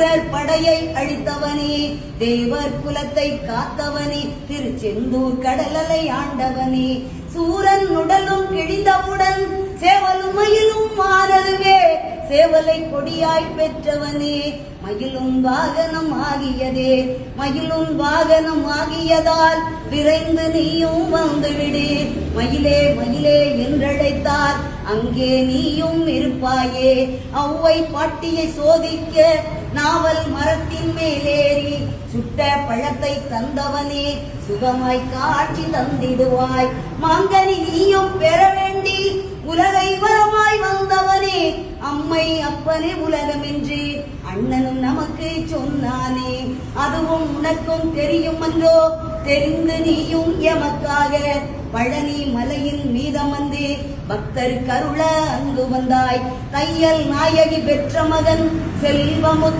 சூரர் படையை அழித்தவனே, தேவர் குலத்தை காத்தவனே, திருச்செந்தூர் கடலலை ஆண்டவனே, சூரன் உடலும் கிழிந்தவுடன் சேவலும் மயிலும் மாறவே, சேவலை கொடியாய் பெற்றவனே, மயிலும் வாகனம் ஆகியதே, மயிலும் வாகனம் ஆகியதால் விரைந்து நீயும் வந்துவிடு, மயிலே மயிலே என்றழைத்தார் அங்கே நீயும் இருப்பாயே, ஔவை பாட்டியை சோதிக்க நாவல் மரத்தின் மேலேறி சுட்ட பழத்தை தந்தவனே, சுகமாய் காட்சி தந்திடுவாய், மாங்கனி நீயும் பெற வேண்டி உலகை வரமாய் வந்தவனே, அம்மை அப்பனே உலகமென்று அண்ணனும் நமக்கு சொன்னானே, அதுவும் உனக்கும் தெரியும் என்றோ, தெரிந்து நீயும் எமக்காக பழனி மலையின் மீதமந்து பக்தர் கருள அங்கு வந்தாய், தையல் நாயகி பெற்ற மகன் செல்வமுத்து